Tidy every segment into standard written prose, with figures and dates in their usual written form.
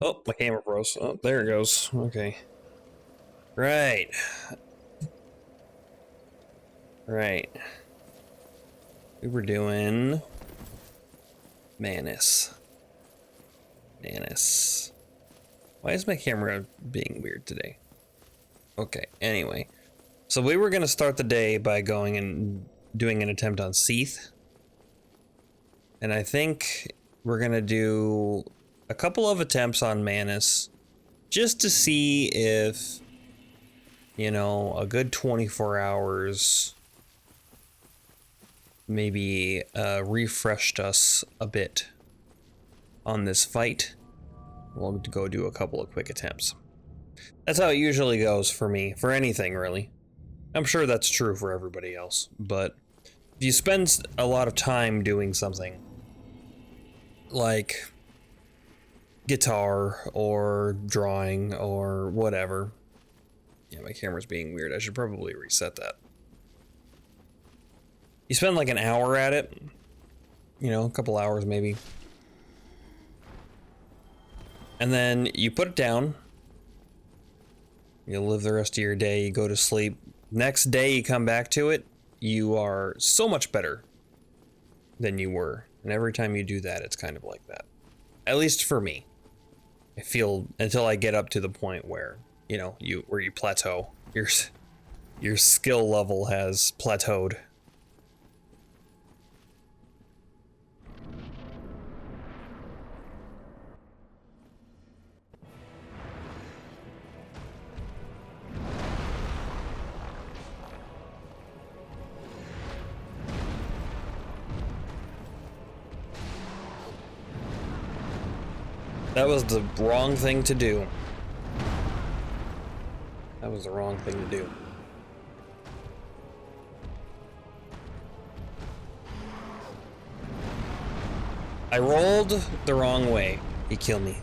Oh, my camera froze. Oh, there it goes. Okay. Right. Right. We were doing Manus. Manus. Why is my camera being weird today? Okay, anyway. So we were going to start the day by going and doing an attempt on Seath. And I think we're going to do a couple of attempts on Manus just to see if, you know, a good 24 hours maybe refreshed us a bit on this fight. We'll go do a couple of quick attempts. That's how it usually goes for me, for anything really. I'm sure that's true for everybody else, but if you spend a lot of time doing something like guitar or drawing or whatever. Yeah, my camera's being weird. I should probably reset that. You spend like an hour at it, you know, a couple hours maybe. And then you put it down. You live the rest of your day, you go to sleep. Next day you come back to it, you are so much better than you were. And every time you do that, it's kind of like that. At least for me. I feel until I get up to the point where, you know, you plateau. Your skill level has plateaued. That was the wrong thing to do. That was the wrong thing to do. I rolled the wrong way. He killed me.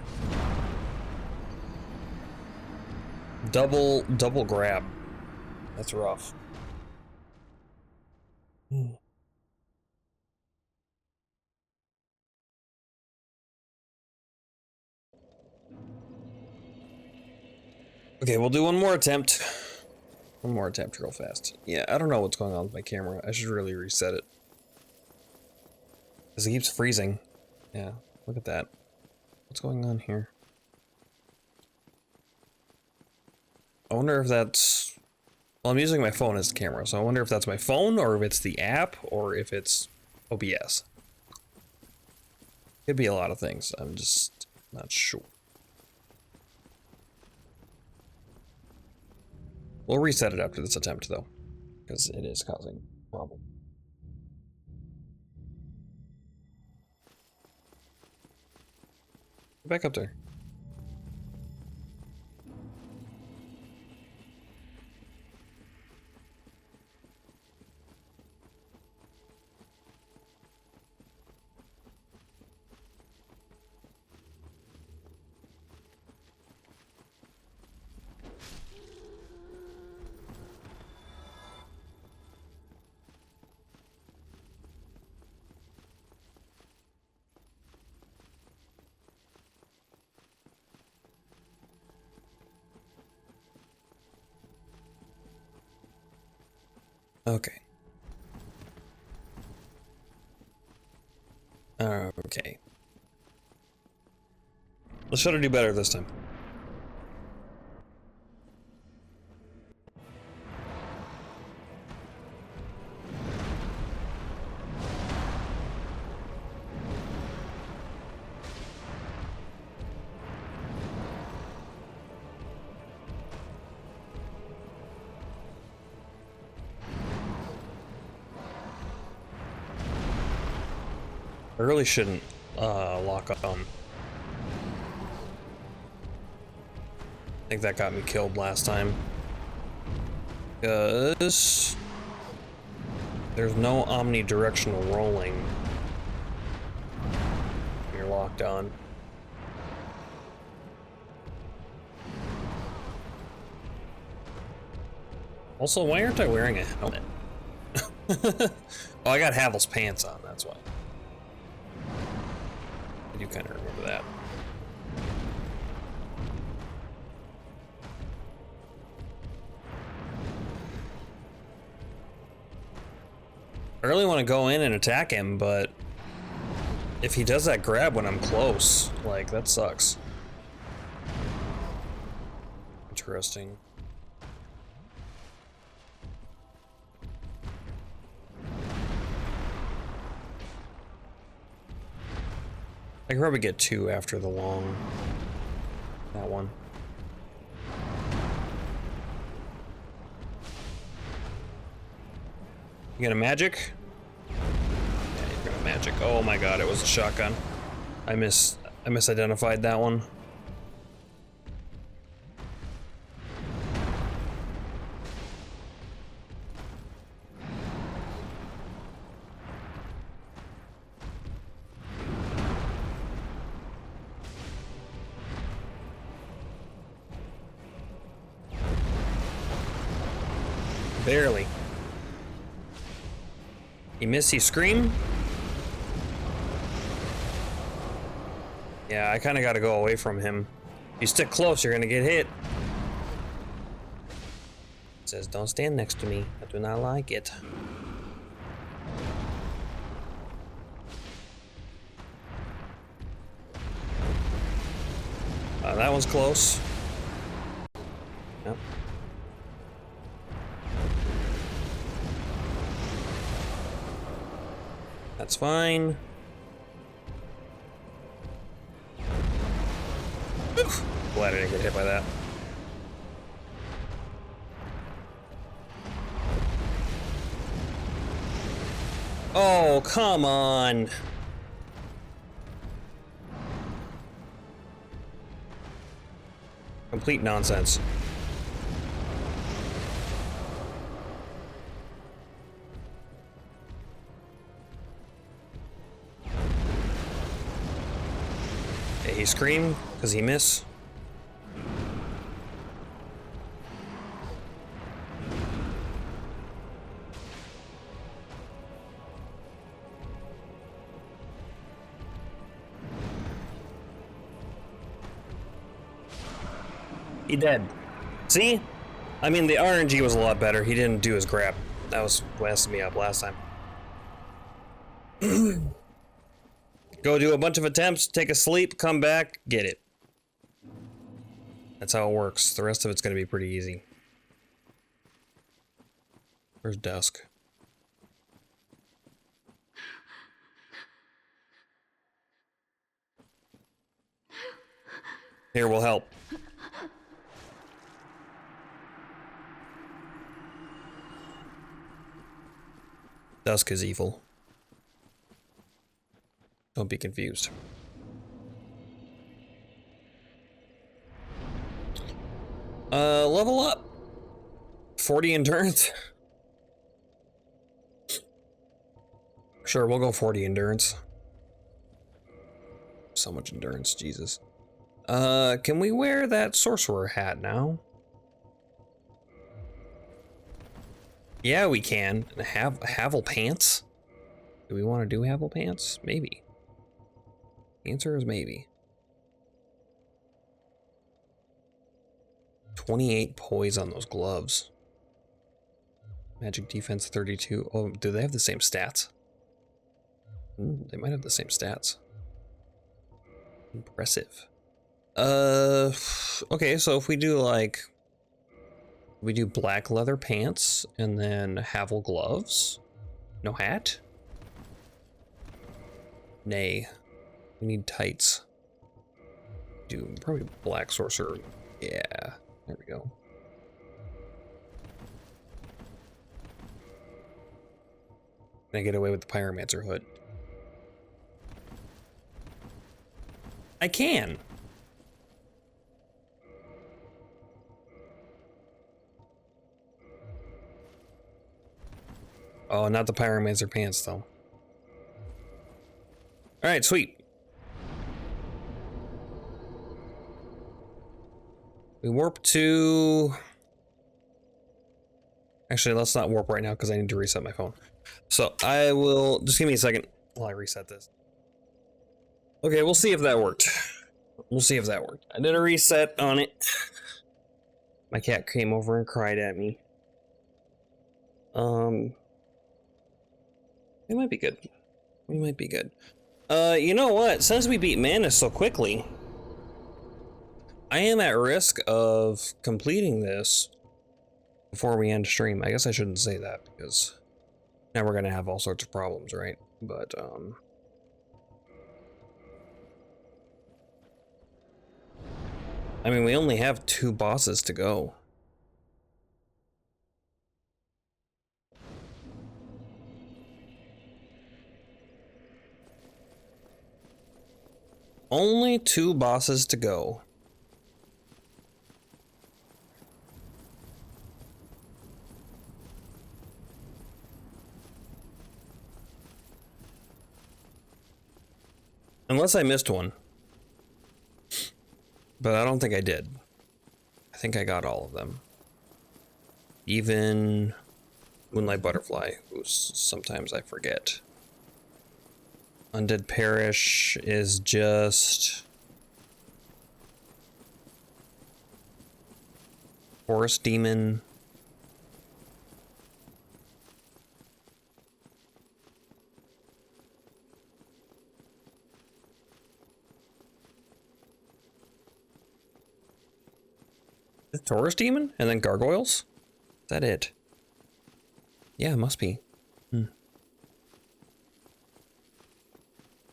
Double grab. That's rough. Okay, we'll do one more attempt. One more attempt real fast. Yeah, I don't know what's going on with my camera. I should really reset it. Because it keeps freezing. Yeah, look at that. What's going on here? I wonder if that's... Well, I'm using my phone as the camera, so I wonder if that's my phone, or if it's the app, or if it's OBS. Could be a lot of things. I'm just not sure. We'll reset it after this attempt, though, because it is causing a problem. Get back up there. Okay. Okay. Let's try to do better this time. I really shouldn't lock on. I think that got me killed last time. Because there's no omnidirectional rolling. You're locked on. Also, why aren't I wearing a helmet? Oh, I got Havel's pants on, that's why. I do kind of remember that. I really want to go in and attack him, but if he does that grab when I'm close, like, that sucks. Interesting. I can probably get 2 after the long. That one. You got a magic? Yeah, you got a magic. Oh my god, it was a shotgun. I misidentified that one. Barely. You miss, you scream? Yeah, I kind of got to go away from him. If you stick close, you're going to get hit. It says, don't stand next to me. I do not like it. That one's close. Yep. That's fine. Oof. Glad I didn't get hit by that. Oh, come on. Complete nonsense. Okay, he screamed because he missed. He dead. See? I mean, the RNG was a lot better. He didn't do his grab. That was messing me up last time. Go do a bunch of attempts, take a sleep, come back, get it. That's how it works. The rest of it's going to be pretty easy. Where's Dusk? Here, we'll help. Dusk is evil. Don't be confused. Level up. 40 endurance. Sure, we'll go 40 endurance. So much endurance, Jesus. Can we wear that sorcerer hat now? Yeah, we can. Have Havel pants? Do we want to do Havel pants? Maybe. The answer is maybe. 28 poise on those gloves. Magic defense 32. Oh, do they have the same stats? They might have the same stats. Impressive. Okay, so if we do like... We do black leather pants and then Havel gloves. No hat? Nay. We need tights. Do probably black sorcerer. Yeah, there we go. Can I get away with the pyromancer hood? I can. Oh, not the pyromancer pants though. All right, sweet. We warp to... Actually, let's not warp right now because I need to reset my phone. So I will... Just give me a second while I reset this. Okay, we'll see if that worked. We'll see if that worked. I did a reset on it. My cat came over and cried at me. We might be good. We might be good. You know what? Since we beat Manus so quickly, I am at risk of completing this before we end stream. I guess I shouldn't say that because now we're gonna have all sorts of problems, right? But, I mean, we only have 2 bosses to go. Only 2 bosses to go. Unless I missed one. But I don't think I did. I think I got all of them. Even Moonlight Butterfly, who sometimes I forget. Undead Parish is just Forest Demon. The Taurus Demon? And then Gargoyles? Is that it? Yeah, it must be.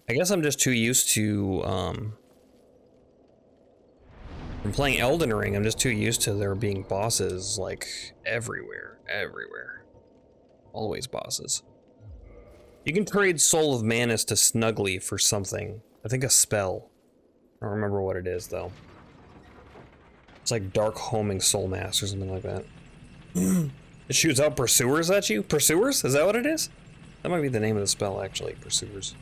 I guess I'm just too used to, from playing Elden Ring, I'm just too used to there being bosses, like, everywhere. Always bosses. You can trade Soul of Manus to Snuggly for something. I think a spell. I don't remember what it is, though. It's like Dark Homing Soul Mass or something like that. It shoots out Pursuers at you? Pursuers? Is that what it is? That might be the name of the spell, actually. Pursuers.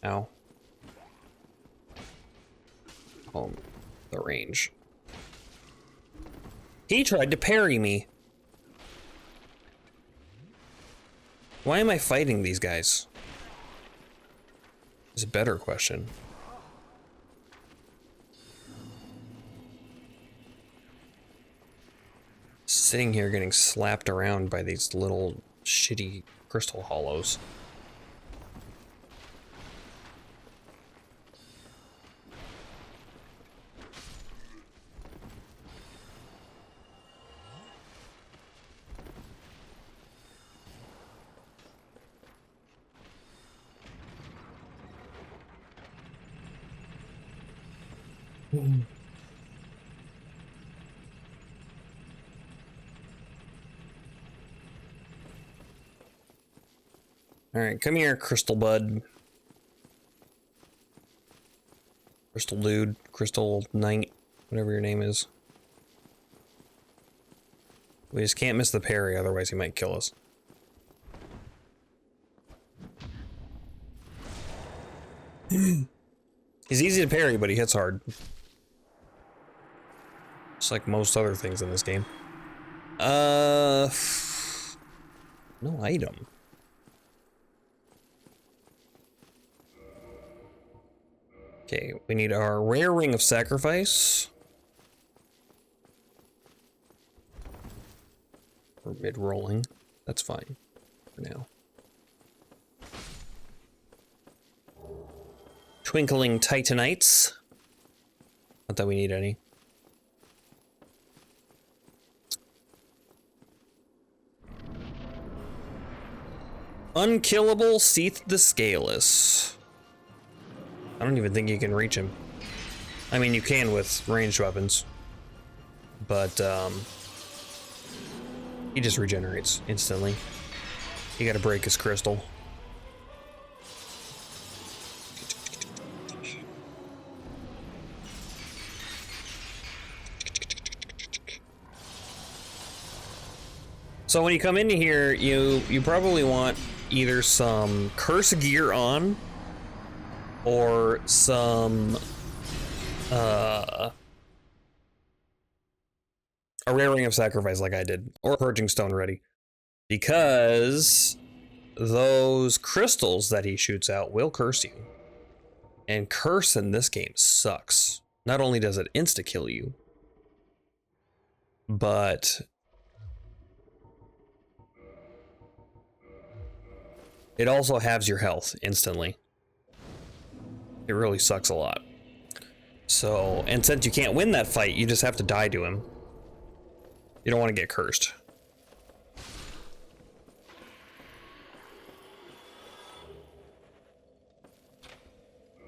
Ow. Oh, the range. He tried to parry me. Why am I fighting these guys? Is a better question. Sitting here getting slapped around by these little shitty crystal hollows. Alright, come here, Crystal Bud. Crystal Dude, Crystal Knight, whatever your name is. We just can't miss the parry, otherwise he might kill us. He's easy to parry, but he hits hard. Just like most other things in this game. No item. Okay, we need our rare ring of sacrifice. We're mid-rolling. That's fine for now. Twinkling Titanites. Not that we need any. Unkillable Seath the Scaleless. I don't even think you can reach him. I mean, you can with ranged weapons. But, he just regenerates instantly. You gotta break his crystal. So when you come into here, you probably want either some curse gear on or some a rare ring of sacrifice like I did, or a purging stone ready, because those crystals that he shoots out will curse you, and curse in this game sucks. Not only does it insta kill you, but It also halves your health instantly. It really sucks a lot. So, and since you can't win that fight, you just have to die to him. You don't want to get cursed.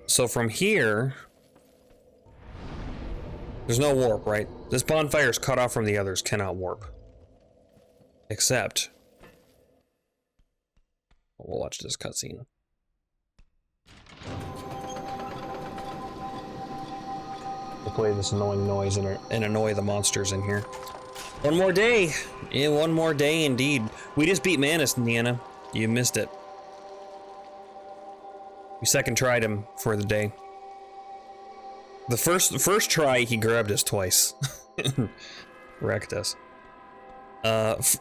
So from here, there's no warp, right? This bonfire is cut off from the others, cannot warp. Except, we'll watch this cutscene. We'll play this annoying noise and annoy the monsters in here. One more day! Yeah, one more day indeed. We just beat Manus, Niana. You missed it. We second tried him for the day. The first try, he grabbed us twice. Wrecked us.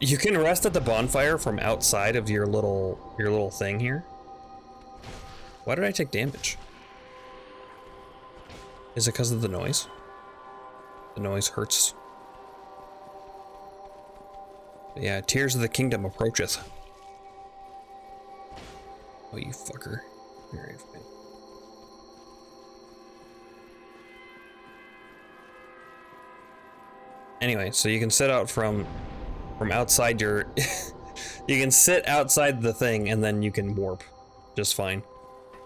You can rest at the bonfire from outside of your little thing here. Why did I take damage? Is it because of the noise? The noise hurts. Yeah, Tears of the Kingdom approacheth. Oh, you fucker. Alright, fine. Anyway, so you can sit out from outside your... you can sit outside the thing and then you can warp just fine.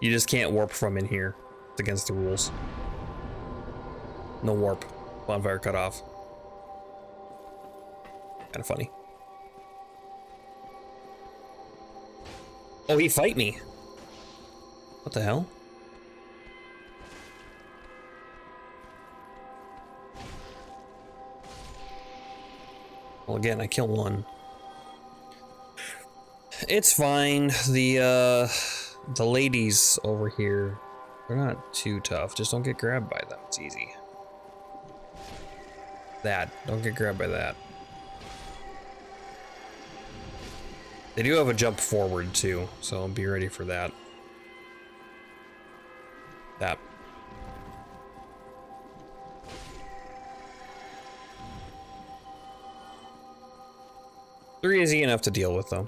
You just can't warp from in here. It's against the rules. No warp. Bonfire cut off. Kind of funny. Oh, he fight me. What the hell? Well, again, I kill one. It's fine. The ladies over here, they're not too tough. Just don't get grabbed by them. It's easy. Don't get grabbed by that. They do have a jump forward too, so be ready for that. They're easy enough to deal with though.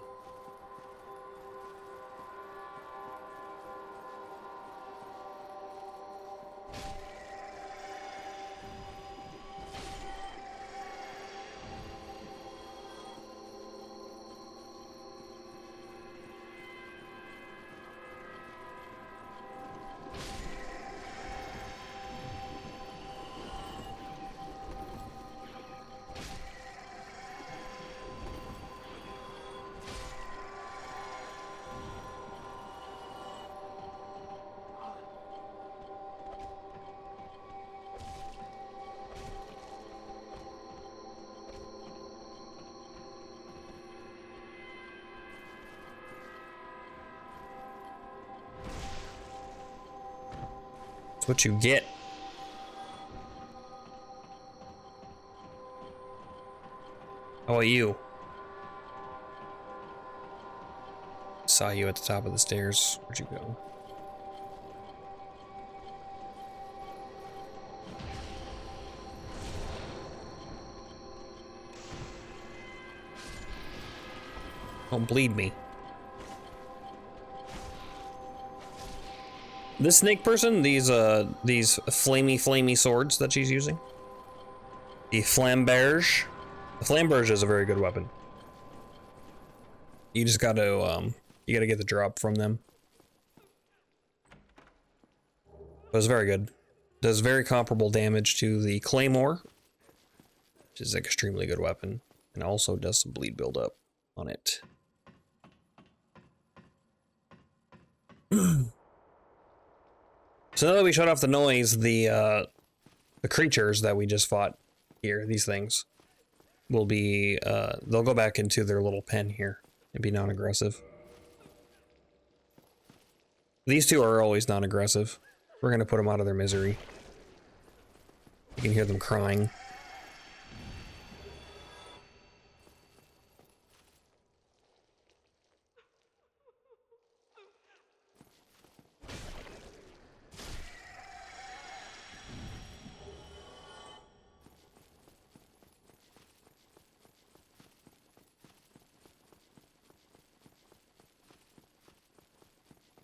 That's what you get. How about you? Saw you at the top of the stairs. Where'd you go? Don't bleed me. This snake person, these flamey swords that she's using. The flamberge. The flamberge is a very good weapon. You just gotta, you gotta get the drop from them. But it's very good. Does very comparable damage to the claymore, which is an extremely good weapon, and also does some bleed buildup on it. So now that we shut off the noise, the creatures that we just fought here, these things, will be, they'll go back into their little pen here and be non-aggressive. These two are always non-aggressive. We're gonna put them out of their misery. You can hear them crying.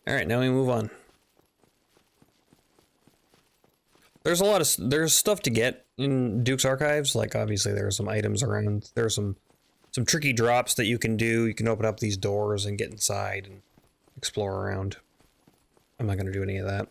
All right, now we move on. There's stuff to get in Duke's Archives. Like obviously there are some items around. There's some tricky drops that you can do. You can open up these doors and get inside and explore around. I'm not gonna do any of that.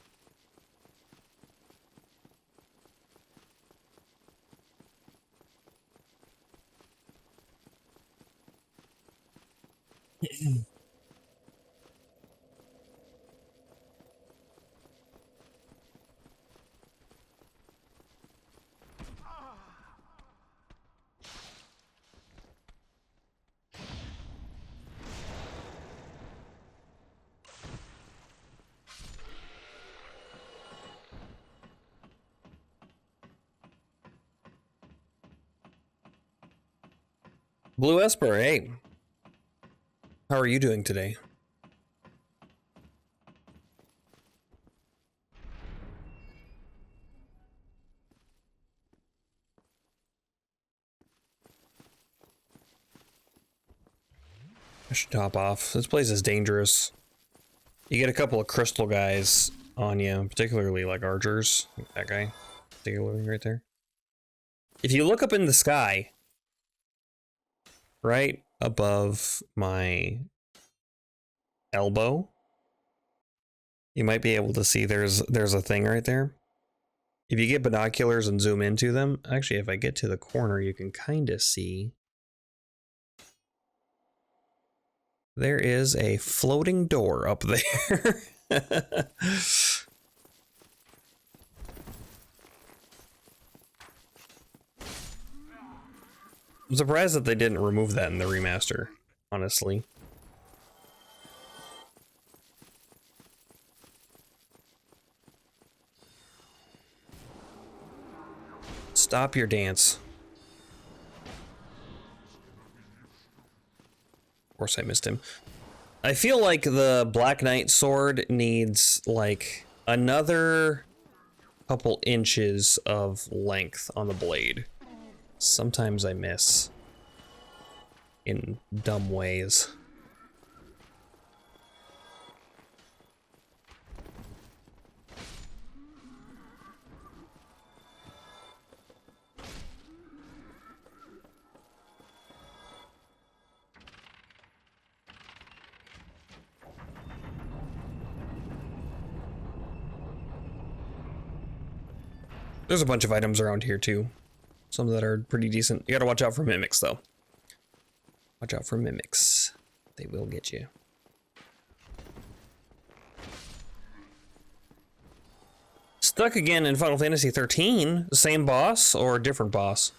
Blue Esper, hey. How are you doing today? I should top off. This place is dangerous. You get a couple of crystal guys on you, particularly like archers. Like that guy, particularly right there. If you look up in the sky, right above my elbow, you might be able to see there's a thing right there. If you get binoculars and zoom into them, actually if I get to the corner you can kind of see. There is a floating door up there. I'm surprised that they didn't remove that in the remaster, honestly. Stop your dance. Of course I missed him. I feel like the Black Knight sword needs like another couple inches of length on the blade. Sometimes I miss in dumb ways. There's a bunch of items around here too. Some that are pretty decent. You gotta watch out for mimics though. Watch out for mimics. They will get you. Stuck again in Final Fantasy 13. The same boss or a different boss?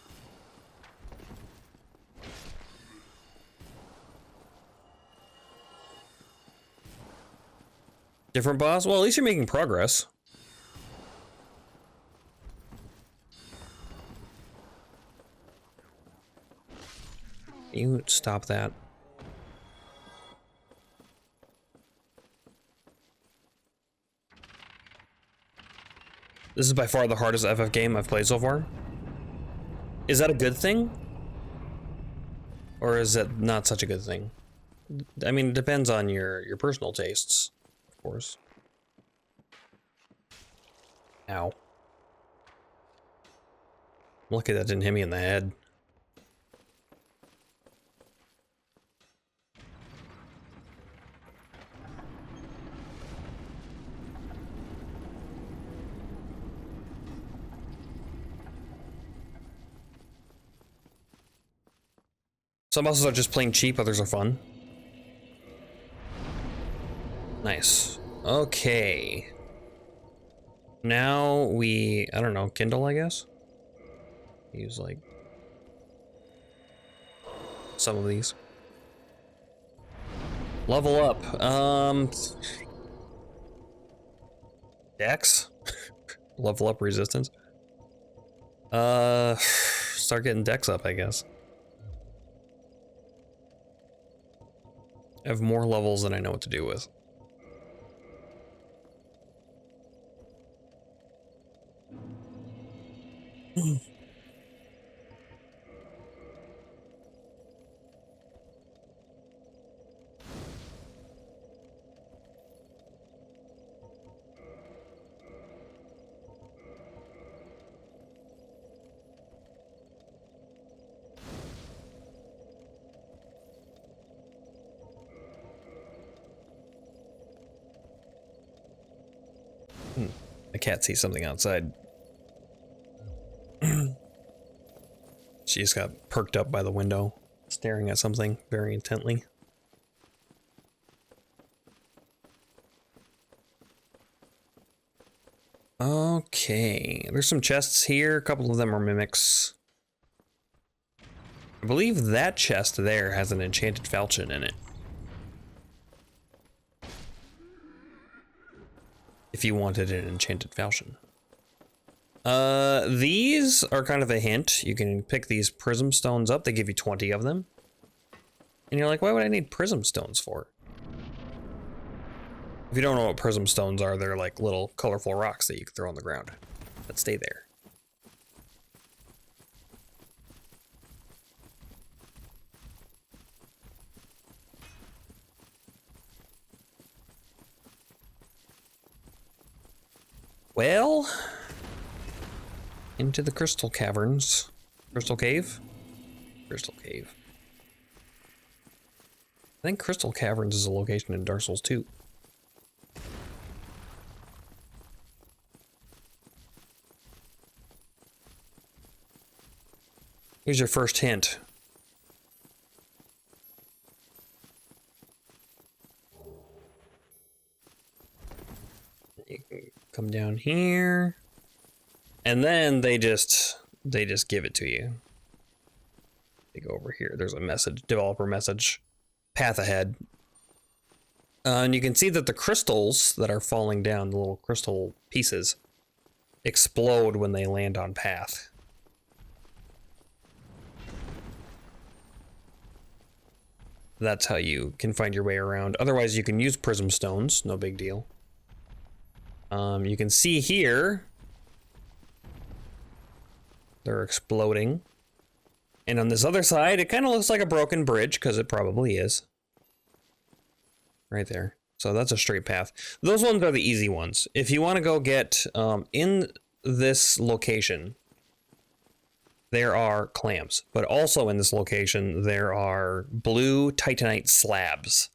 Different boss? Well, at least you're making progress. You stop that. This is by far the hardest FF game I've played so far. Is that a good thing? Or is it not such a good thing? I mean, it depends on your personal tastes, of course. Ow. I'm lucky that didn't hit me in the head. Some bosses are just plain cheap, others are fun. Nice. Okay. Now we, I don't know, Kindle, I guess? Use like some of these. Level up. Dex? Level up resistance. Start getting Dex up, I guess. I have more levels than I know what to do with. The cat sees something outside. She just got perked up by the window, staring at something very intently. Okay, there's some chests here. A couple of them are mimics. I believe that chest there has an enchanted falchion in it. If you wanted an enchanted falchion. These are kind of a hint. You can pick these prism stones up. They give you 20 of them. And you're like, why would I need prism stones for? If you don't know what prism stones are, they're like little colorful rocks that you can throw on the ground that stay there. Well, into the crystal caverns. Crystal cave? Crystal cave. I think Crystal Caverns is a location in Dark Souls 2. Here's your first hint. You can come down here. And then they just give it to you. They go over here. There's a message, developer message. Path ahead. And you can see that the crystals that are falling down, the little crystal pieces, explode when they land on path. That's how you can find your way around. Otherwise, you can use prism stones. No big deal. You can see here, they're exploding. And on this other side, it kind of looks like a broken bridge, because it probably is. Right there. So that's a straight path. Those ones are the easy ones. If you want to go get, in this location, there are clams. But also in this location, there are blue titanite slabs.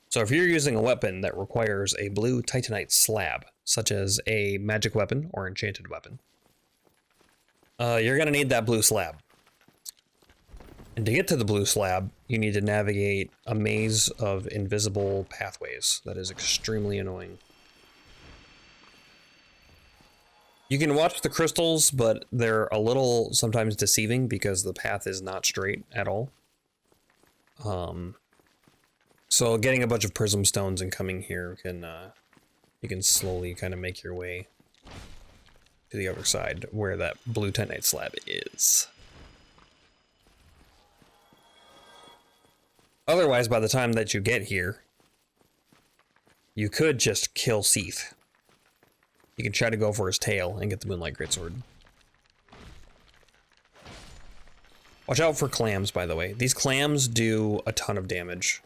So if you're using a weapon that requires a blue titanite slab, such as a magic weapon or enchanted weapon, you're going to need that blue slab. And to get to the blue slab, you need to navigate a maze of invisible pathways that is extremely annoying. You can watch the crystals, but they're a little sometimes deceiving because the path is not straight at all. So getting a bunch of prism stones and coming here can, you can slowly kind of make your way to the other side where that blue titanite slab is. Otherwise, by the time that you get here, you could just kill Seath. You can try to go for his tail and get the Moonlight Greatsword. Watch out for clams, by the way. These clams do a ton of damage.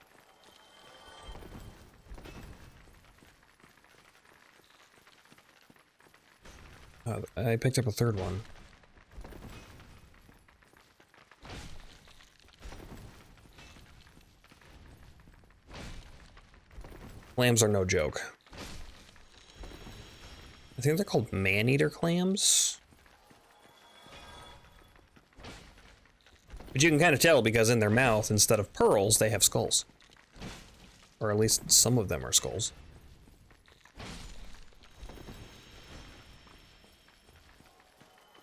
I picked up a third one. Clams are no joke. I think they're called man-eater clams. But you can kind of tell because in their mouth, instead of pearls, they have skulls. Or at least some of them are skulls.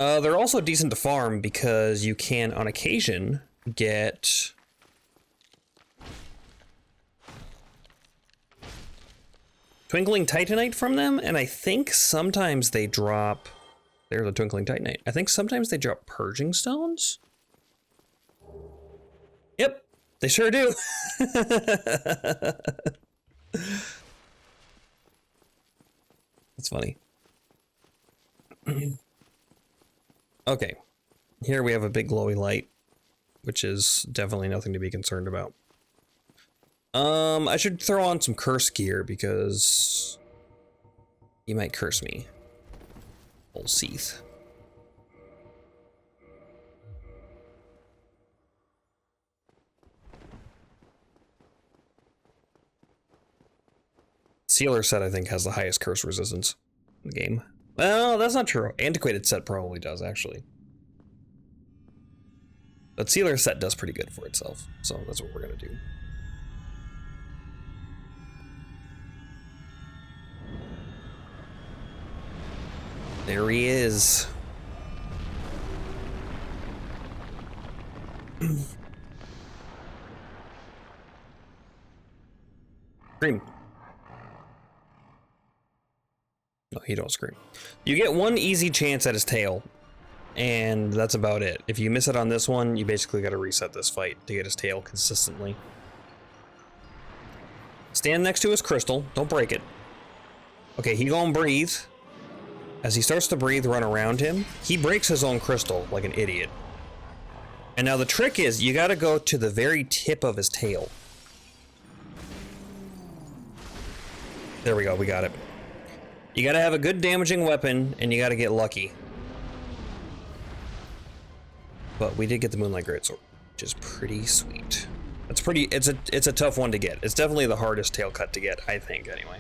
They're also decent to farm because you can, on occasion, get Twinkling Titanite from them, and I think sometimes they drop... There's a Twinkling Titanite. I think sometimes they drop Purging Stones? Yep, they sure do. That's funny. Okay, here we have a big glowy light, which is definitely nothing to be concerned about. I should throw on some curse gear because he might curse me. Old Seath. Sealer set, I think, has the highest curse resistance. the game. Well, that's not true. Antiquated set probably does, actually. But Sealer set does pretty good for itself, so that's what we're gonna do. There he is. Scream. No, he don't scream. You get one easy chance at his tail, and that's about it. If you miss it on this one, you basically got to reset this fight to get his tail consistently. Stand next to his crystal. Don't break it. Okay, he gonna breathe. As he starts to breathe, run around him. He breaks his own crystal like an idiot. And now the trick is, you gotta go to the very tip of his tail. There we go, we got it. You gotta have a good damaging weapon, and you gotta get lucky. But we did get the Moonlight Greatsword, which is pretty sweet. It's pretty, it's a tough one to get. It's definitely the hardest tail cut to get, I think, anyway.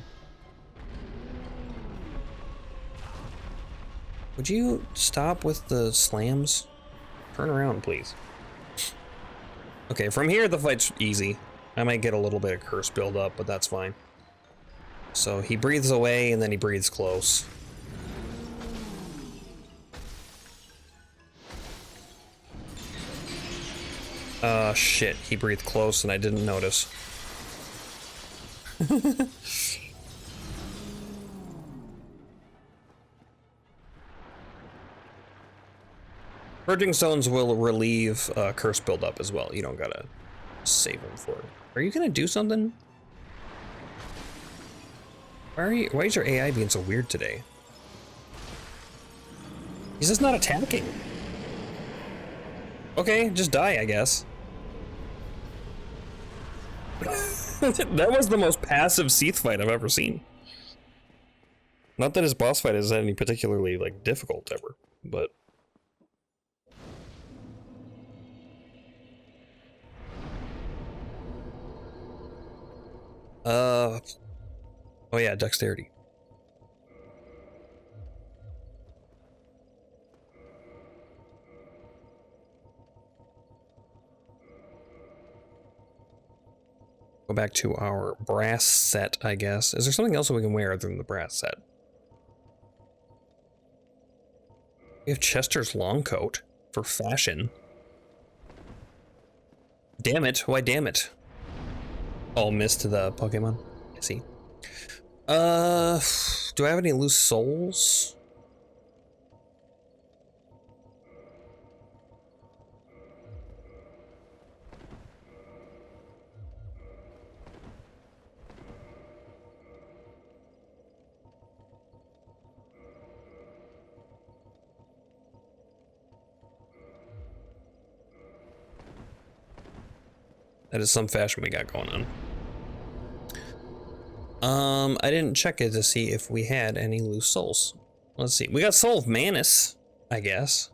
Would you stop with the slams? Turn around, please. Okay, from here the fight's easy. I might get a little bit of curse build up, but that's fine. So he breathes away and then he breathes close. Shit, he breathed close and I didn't notice. Purging Stones will relieve curse buildup as well. You don't gotta save them for it. Are you gonna do something? Why is your AI being so weird today? He's just not attacking. Okay, just die, I guess. That was the most passive Seath fight I've ever seen. Not that his boss fight is any particularly, like, difficult ever, but... Oh yeah, dexterity. Go back to our brass set, I guess. Is there something else that we can wear other than the brass set? We have Chester's long coat for fashion. Damn it, why damn it? Oh, missed the Pokemon. I see. Do I have any loose souls? That is some fashion we got going on. I didn't check it to see if we had any loose souls. Let's see. We got Soul of Manus, I guess.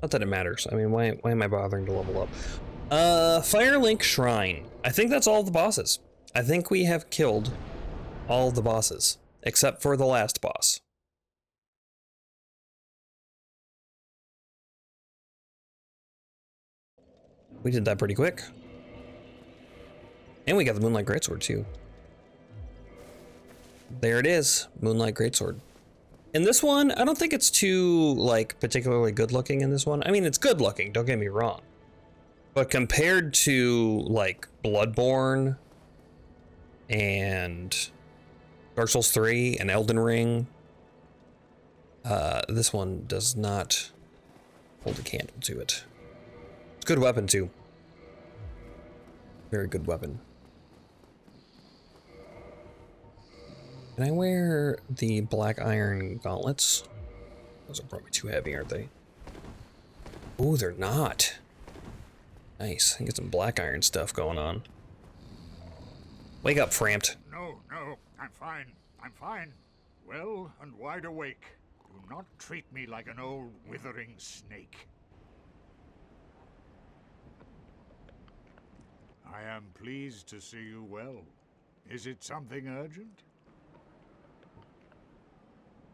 Not that it matters. I mean, why am I bothering to level up? Firelink Shrine. I think that's all the bosses. I think we have killed all the bosses, except for the last boss. We did that pretty quick. And we got the Moonlight Greatsword, too. There it is, Moonlight Greatsword. In this one, I don't think it's too, like, particularly good looking in this one. I mean, it's good looking, don't get me wrong. But compared to, like, Bloodborne and Dark Souls 3 and Elden Ring, this one does not hold a candle to it. It's a good weapon, too. Very good weapon. Can I wear the black iron gauntlets? Those are probably too heavy, aren't they? Ooh, they're not. Nice. I can get some black iron stuff going on. Wake up, Frampt. No, I'm fine. I'm fine. Well and wide awake. Do not treat me like an old withering snake. I am pleased to see you well. Is it something urgent?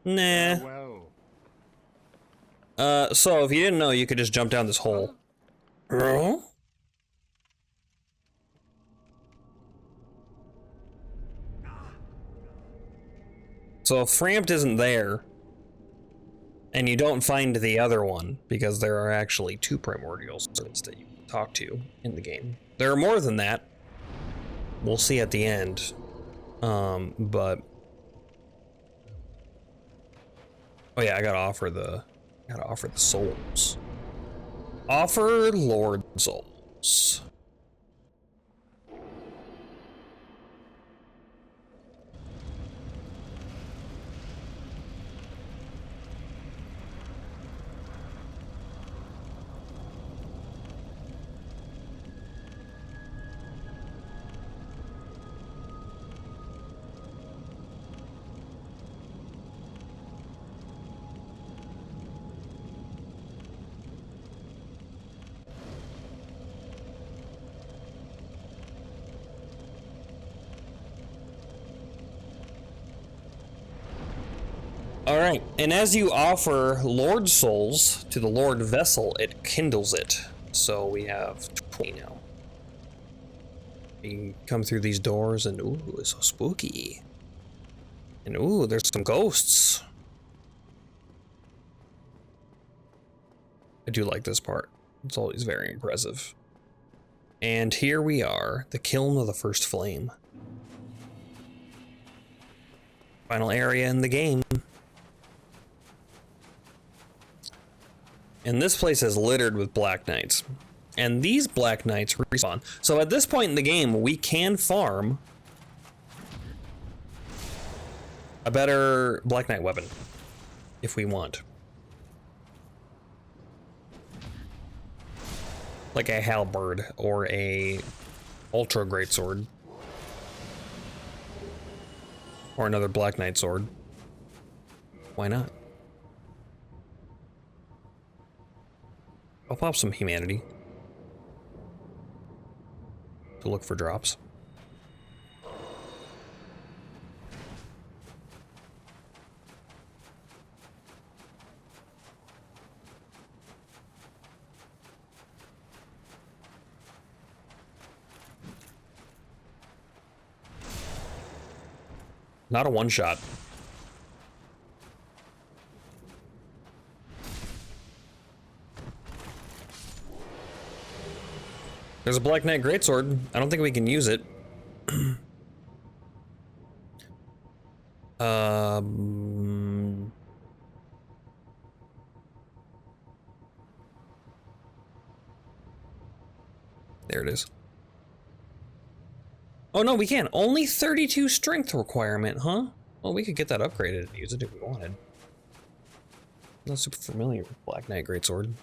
Nah. Farewell. So if you didn't know, you could just jump down this hole. Huh? So if Framped isn't there, and you don't find the other one, because there are actually 2 primordial servants that you can talk to in the game. There are more than that. We'll see at the end. But oh yeah, I gotta offer the souls. Offer Lord Souls. Alright, and as you offer Lord Souls to the Lord Vessel, it kindles it. So we have 20 now. You can come through these doors and ooh, it's so spooky. And ooh, there's some ghosts. I do like this part. It's always very impressive. And here we are, the Kiln of the First Flame. Final area in the game. And this place is littered with Black Knights. And these Black Knights respawn. So at this point in the game, we can farm a better Black Knight weapon if we want. Like a halberd or a ultra greatsword. Or another Black Knight sword. Why not? I'll pop some humanity to look for drops. Not a one-shot. There's a Black Knight Greatsword. I don't think we can use it. There it is. Oh no, we can. Only 32 strength requirement, huh? Well, we could get that upgraded and use it if we wanted. I'm not super familiar with Black Knight Greatsword.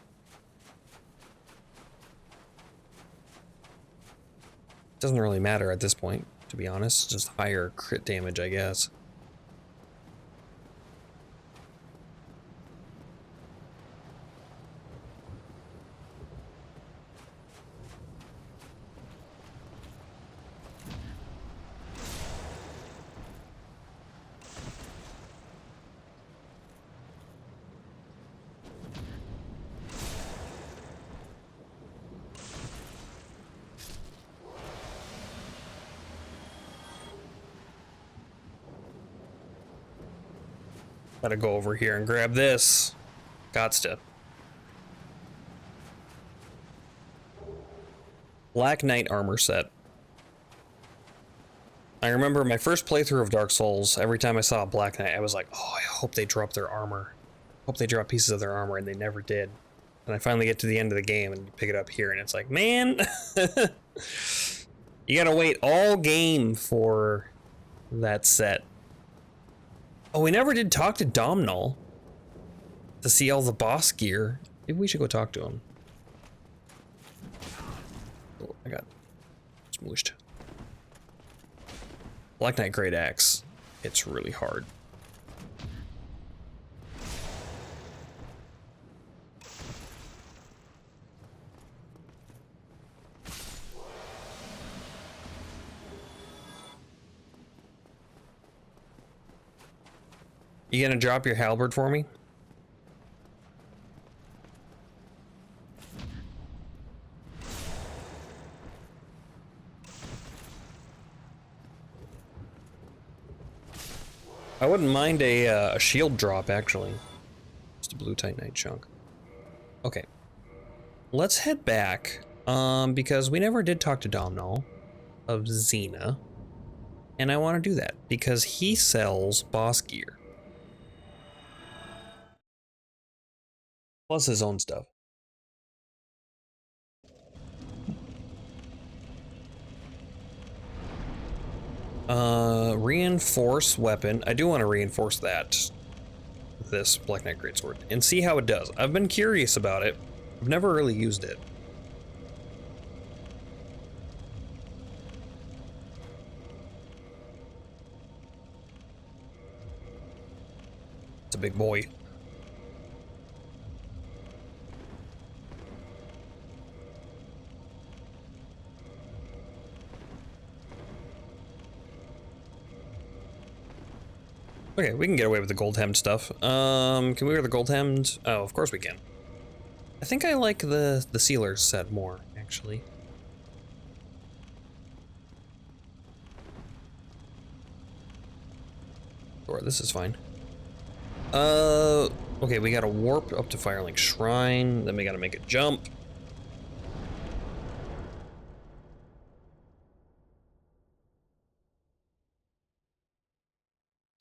Doesn't really matter at this point, to be honest. Just higher crit damage, I guess. Gotta go over here and grab this. Gots to. Black Knight armor set. I remember my first playthrough of Dark Souls, every time I saw a Black Knight, I was like, oh, I hope they drop their armor. Hope they drop pieces of their armor, and they never did. And I finally get to the end of the game and you pick it up here, and it's like, man, you gotta wait all game for that set. Oh, we never did talk to Domhnall to see all the boss gear. Maybe we should go talk to him. Oh, I got smooshed. Black Knight Great Axe. It's really hard. You gonna drop your halberd for me? I wouldn't mind a shield drop, actually. Just a blue Titanite chunk. Okay. Let's head back, because we never did talk to Domhnall of Xena. And I want to do that, because he sells boss gear. Plus his own stuff. Reinforce weapon. I do want to reinforce that. This Black Knight Greatsword. And see how it does. I've been curious about it. I've never really used it. It's a big boy. Okay, we can get away with the gold hemmed stuff. Can we wear the gold hemmed? Oh, of course we can. I think I like the sealer set more, actually. Or this is fine. Okay, we gotta warp up to Firelink Shrine, then we gotta make a jump.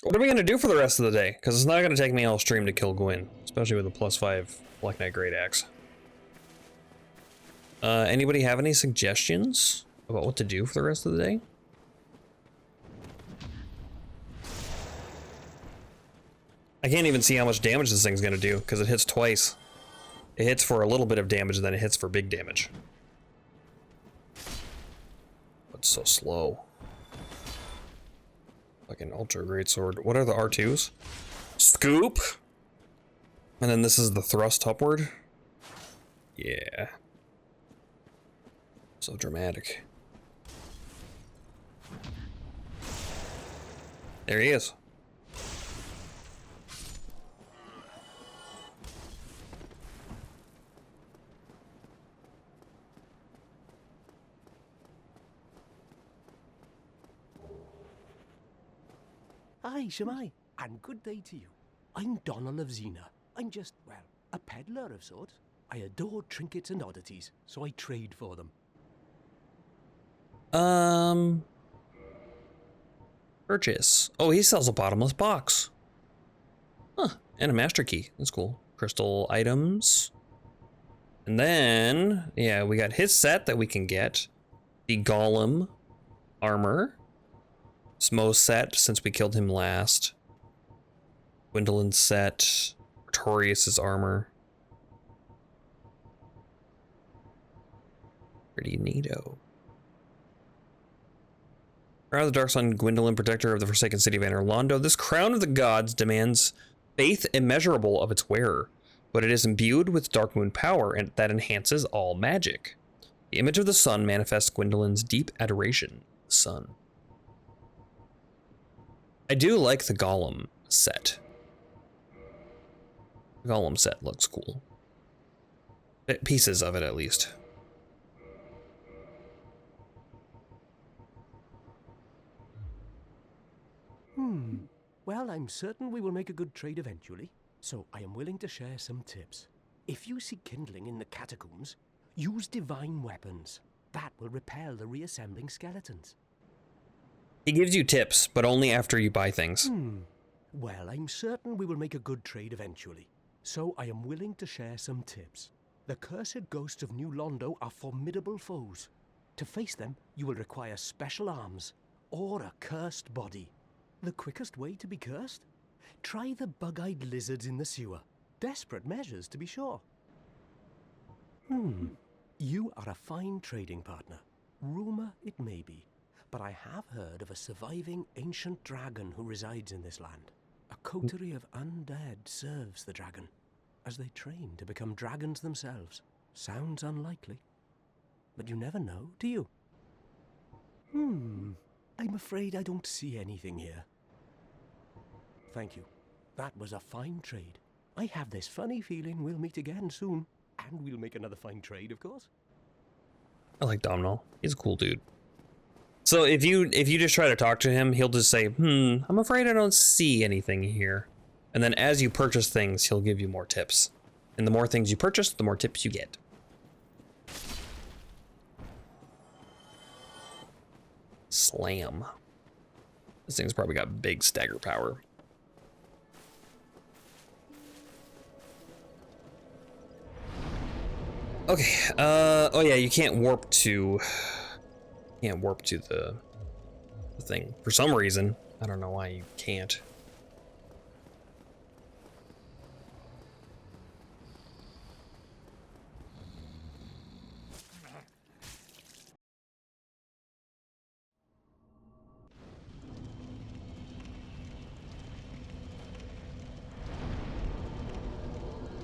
What are we gonna do for the rest of the day? Because it's not gonna take me all stream to kill Gwyn, especially with a +5 Black Knight Great Axe. Anybody have any suggestions about what to do for the rest of the day? I can't even see how much damage this thing's gonna do, because it hits twice. It hits for a little bit of damage, and then it hits for big damage. But it's so slow. Like an ultra great sword. What are the R2s? Scoop! And then this is the thrust upward. Yeah. So dramatic. There he is. Hi, Shemai, and good day to you. I'm Donald of Xena. I'm just, well, a peddler of sorts. I adore trinkets and oddities, so I trade for them. Purchase. Oh, he sells a bottomless box. Huh, and a master key. That's cool. Crystal items. And then, yeah, we got his set that we can get. The Golem armor. Smo's set, since we killed him last. Gwendolyn's set. Artorias' armor. Pretty neato. Crown of the Dark Sun, Gwendolyn, protector of the Forsaken City of Anor Londo. This crown of the gods demands faith immeasurable of its wearer, but it is imbued with Dark Moon power and that enhances all magic. The image of the sun manifests Gwendolyn's deep adoration of the sun. I do like the Golem set. The Golem set looks cool. Pieces of it, at least. Well, I'm certain we will make a good trade eventually, so I am willing to share some tips. If you see kindling in the catacombs, use divine weapons. That will repel the reassembling skeletons. He gives you tips, but only after you buy things. Well, I'm certain we will make a good trade eventually, so I am willing to share some tips. The cursed ghosts of New Londo are formidable foes. To face them, you will require special arms, or a cursed body. The quickest way to be cursed? Try the bug-eyed lizards in the sewer. Desperate measures, to be sure. You are a fine trading partner. Rumor it may be, but I have heard of a surviving ancient dragon who resides in this land. A coterie of undead serves the dragon, as they train to become dragons themselves. Sounds unlikely, but you never know, do you? I'm afraid I don't see anything here. Thank you. That was a fine trade. I have this funny feeling we'll meet again soon. And we'll make another fine trade, of course. I like Domhnall. He's a cool dude. So if you just try to talk to him, he'll just say, I'm afraid I don't see anything here. And then as you purchase things, he'll give you more tips. And the more things you purchase, the more tips you get. Slam. This thing's probably got big stagger power. Okay, oh yeah, you can't warp to the thing. For some reason. I don't know why you can't.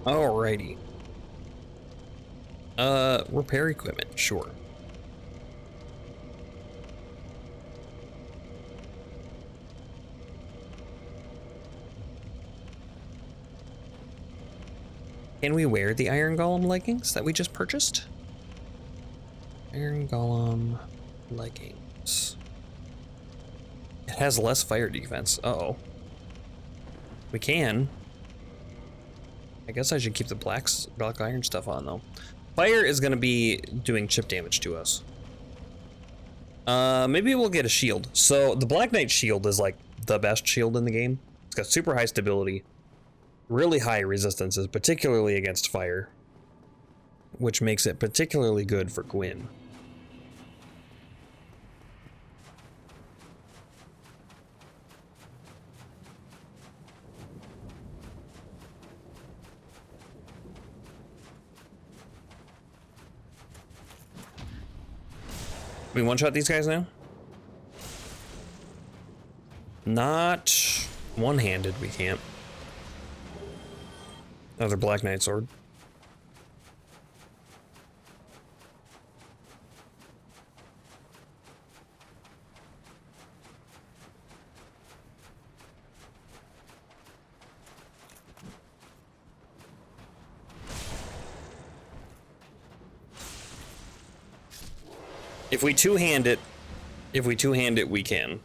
Alrighty. Repair equipment, sure. Can we wear the Iron Golem leggings that we just purchased? Iron Golem leggings. It has less fire defense. Uh-oh. We can. I guess I should keep the black iron stuff on though. Fire is going to be doing chip damage to us. Maybe we'll get a shield. So the Black Knight shield is like the best shield in the game. It's got super high stability, really high resistances, particularly against fire, which makes it particularly good for Gwyn. We one-shot these guys now? Not one-handed, we can't. Another Black Knight sword. If we two-hand it, we can.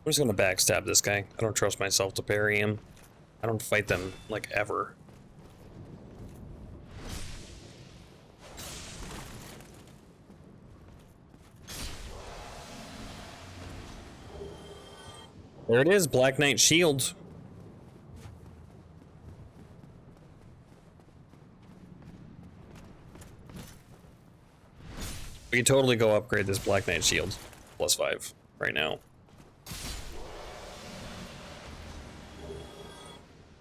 I'm just gonna backstab this guy. I don't trust myself to parry him. I don't fight them, like, ever. There it is, Black Knight shield. We can totally go upgrade this Black Knight shield. +5 right now.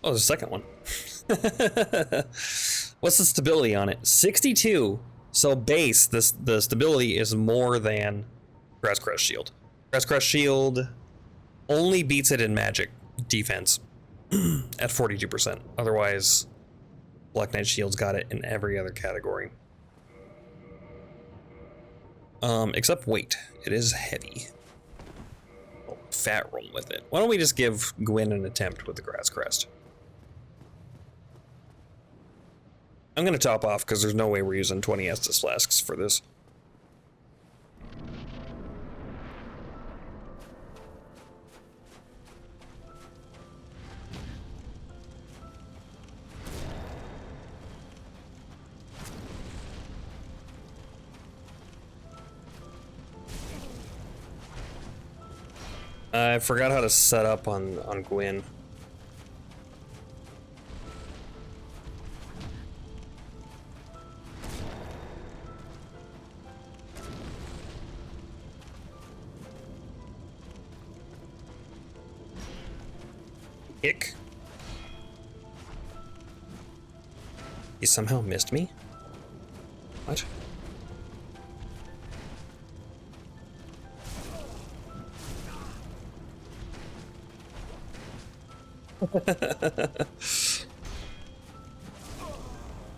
Oh, there's a second one. What's the stability on it? 62. So base, the stability is more than Grass Crest Shield. Grass Crest Shield only beats it in magic defense at 42%. Otherwise, Black Knight Shield's got it in every other category. Except weight. It is heavy. Fat roll with it. Why don't we just give Gwyn an attempt with the Grass Crest? I'm gonna top off because there's no way we're using 20 Estus flasks for this. I forgot how to set up on Gwyn. Ick. He somehow missed me? What?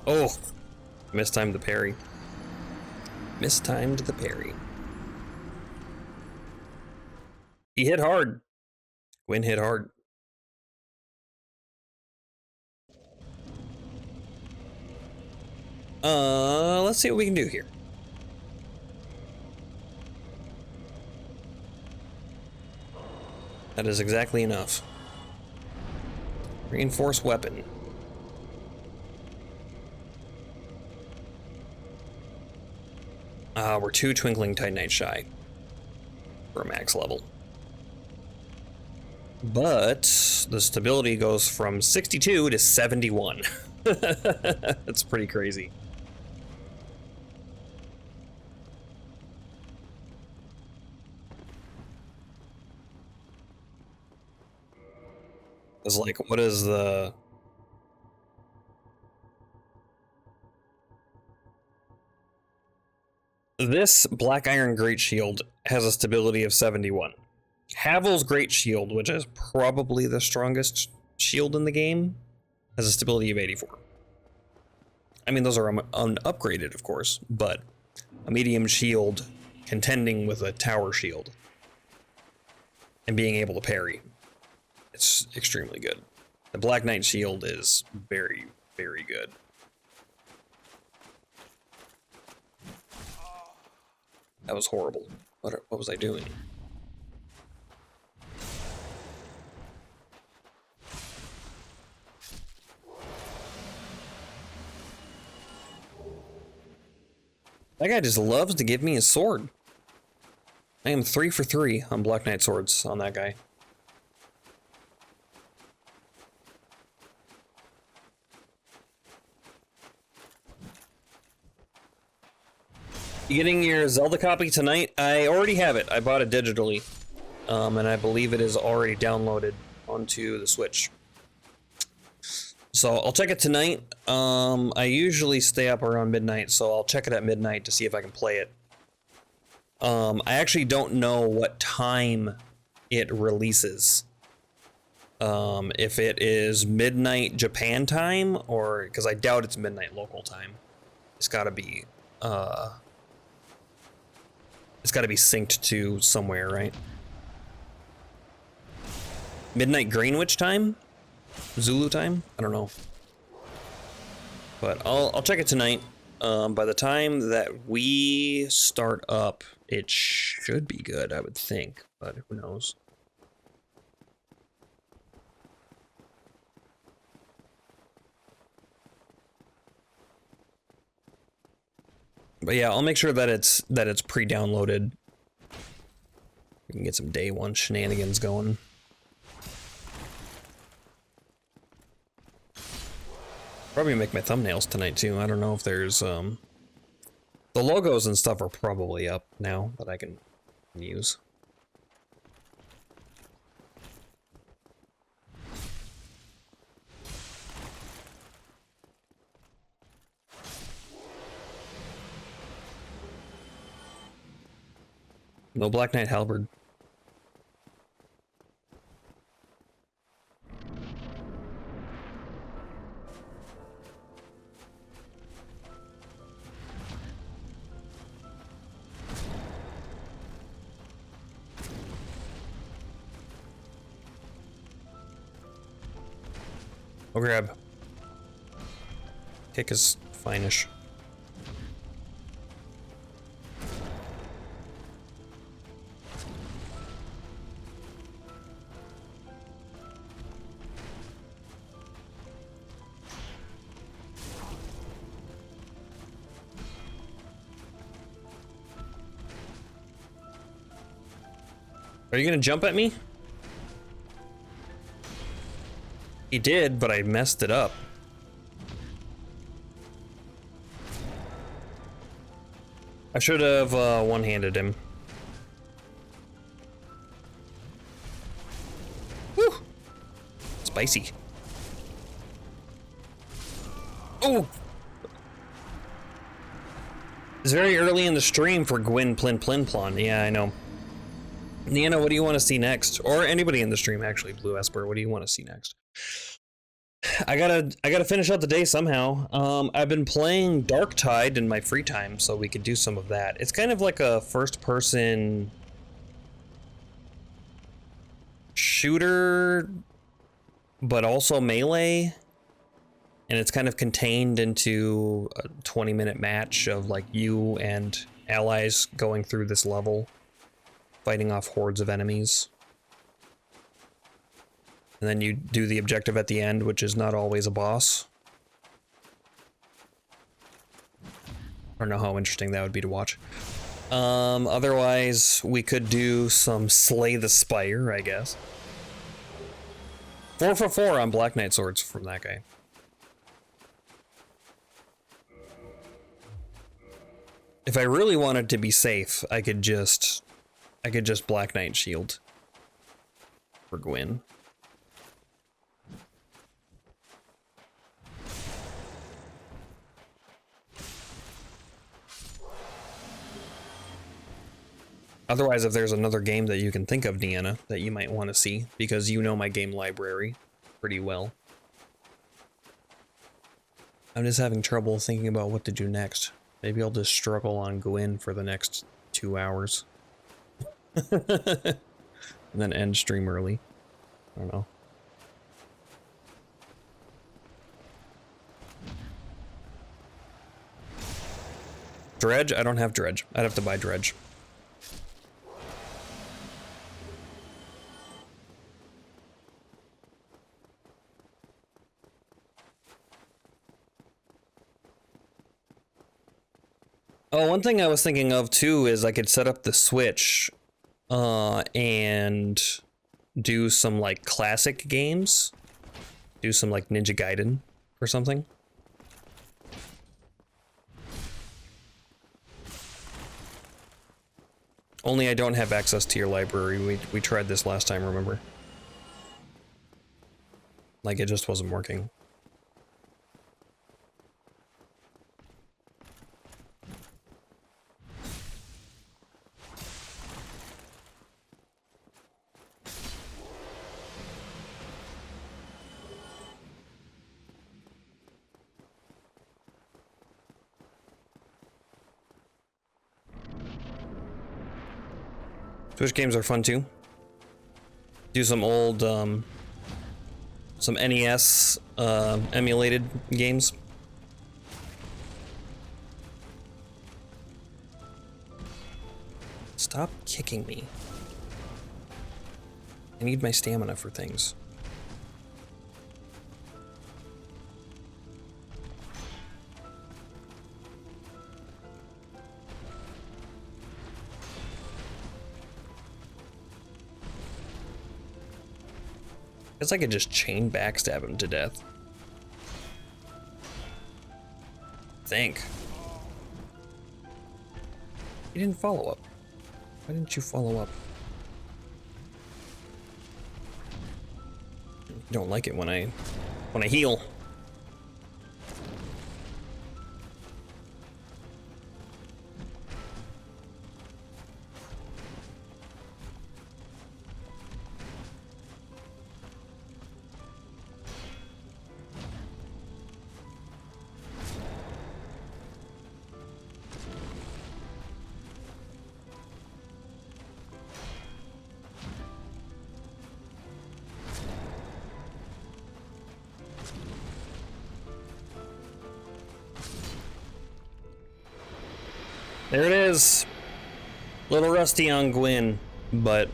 Oh, mistimed the parry. Mistimed the parry. He hit hard. Gwyn hit hard. Let's see what we can do here. That is exactly enough. Reinforced weapon. We're 2 Twinkling Titanite shy for a max level. But the stability goes from 62 to 71. That's pretty crazy. It's like, what is the... This Black Iron Great Shield has a stability of 71. Havel's Great Shield, which is probably the strongest shield in the game, has a stability of 84. I mean, those are upgraded, of course, but a medium shield contending with a tower shield and being able to parry, it's extremely good. The Black Knight shield is very, very good. That was horrible. What was I doing? That guy just loves to give me his sword. I am 3 for 3 on Black Knight swords on that guy. You getting your Zelda copy tonight? I already have it. I bought it digitally. And I believe it is already downloaded onto the Switch. So I'll check it tonight. I usually stay up around midnight, so I'll check it at midnight to see if I can play it. I actually don't know what time it releases. If it is midnight Japan time, or because I doubt it's midnight local time. It's gotta be synced to somewhere, right? Midnight Greenwich time? Zulu time? I don't know. But I'll check it tonight. By the time that we start up, it should be good, I would think, but who knows? But yeah, I'll make sure that it's pre-downloaded. We can get some day one shenanigans going. Probably make my thumbnails tonight too. I don't know if there's the logos and stuff are probably up now that I can use. No Black Knight halberd. I'll grab. Kick is fine-ish. Are you gonna jump at me? He did, but I messed it up. I should have one-handed him. Woo! Spicy. Oh! It's very early in the stream for Gwyn Plin Plin Plon. Yeah, I know. Nina, what do you want to see next? Or anybody in the stream, actually, Blue Esper, what do you want to see next? I gotta finish out the day somehow. I've been playing Darktide in my free time, so we could do some of that. It's kind of like a first-person shooter, but also melee. And it's kind of contained into a 20-minute match of like you and allies going through this level, fighting off hordes of enemies. And then you do the objective at the end, which is not always a boss. I don't know how interesting that would be to watch. Otherwise, we could do some Slay the Spire, I guess. 4 for 4 on Black Knight swords from that guy. If I really wanted to be safe, I could just Black Knight shield for Gwyn. Otherwise, if there's another game that you can think of, Deanna, that you might want to see, because you know my game library pretty well. I'm just having trouble thinking about what to do next. Maybe I'll just struggle on Gwyn for the next 2 hours. And then end stream early. I don't know. Dredge? I don't have Dredge. I'd have to buy Dredge. Oh, one thing I was thinking of too is I could set up the Switch and do some like classic games. Do some like Ninja Gaiden or something. Only I don't have access to your library. We tried this last time, remember? Like it just wasn't working. Switch games are fun too. Do some old, some NES emulated games. Stop kicking me. I need my stamina for things. Guess I could just chain backstab him to death. Think. You didn't follow up. Why didn't you follow up? You don't like it when I heal. There it is. Little rusty on Gwyn, but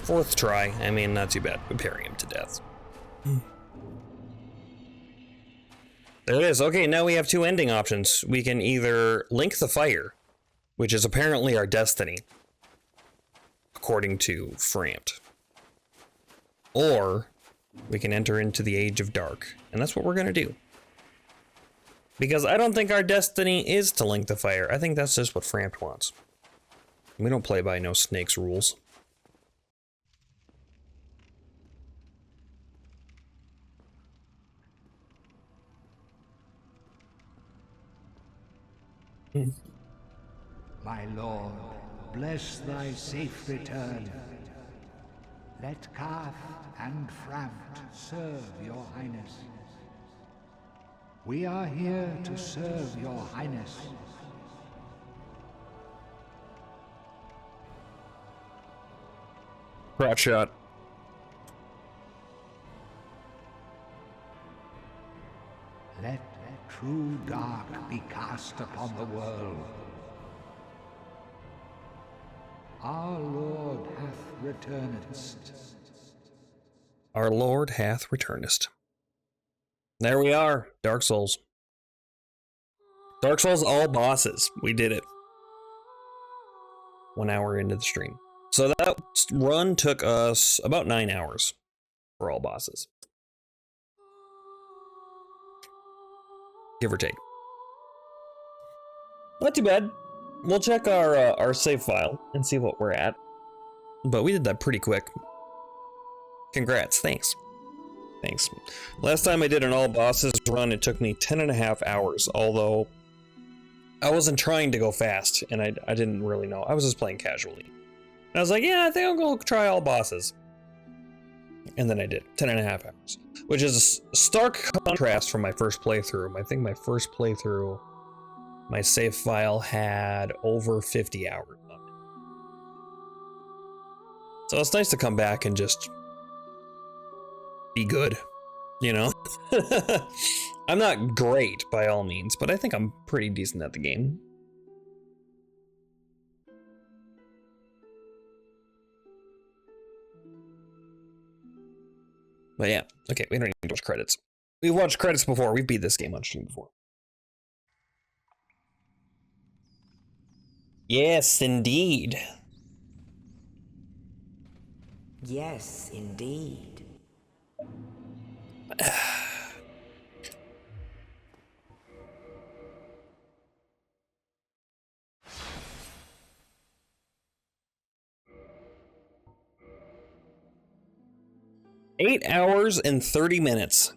4th try. I mean, not too bad. Preparing him to death. There it is. Okay, now we have 2 ending options. We can either link the fire, which is apparently our destiny. according to Framped. Or we can enter into the Age of Dark, and that's what we're gonna do. Because I don't think our destiny is to link the fire. I think that's just what Framped wants. We don't play by no snakes rules. My lord, bless thy safe return. Let Kath and Framt serve your highness. We are here to serve your highness. Crotch shot. Let true dark be cast upon the world. Our Lord hath returned. Our Lord hath returnest. There we are, Dark Souls. Dark Souls all bosses. We did it. 1 hour into the stream. So that run took us about 9 hours for all bosses. Give or take. Not too bad. We'll check our save file and see what we're at. But we did that pretty quick. Congrats, thanks. Thanks. Last time I did an all bosses run, it took me 10.5 hours, although I wasn't trying to go fast, and I didn't really know. I was just playing casually. And I was like, yeah, I think I'll go try all bosses. And then I did, 10.5 hours. Which is a stark contrast from my first playthrough. I think my first playthrough, my save file had over 50 hours on it. So it's nice to come back and just be good, you know? I'm not great by all means, but I think I'm pretty decent at the game. But yeah, okay, we don't need to watch credits. We've watched credits before. We've beat this game on stream before. Yes, indeed. Yes, indeed. Eight hours and 30 minutes.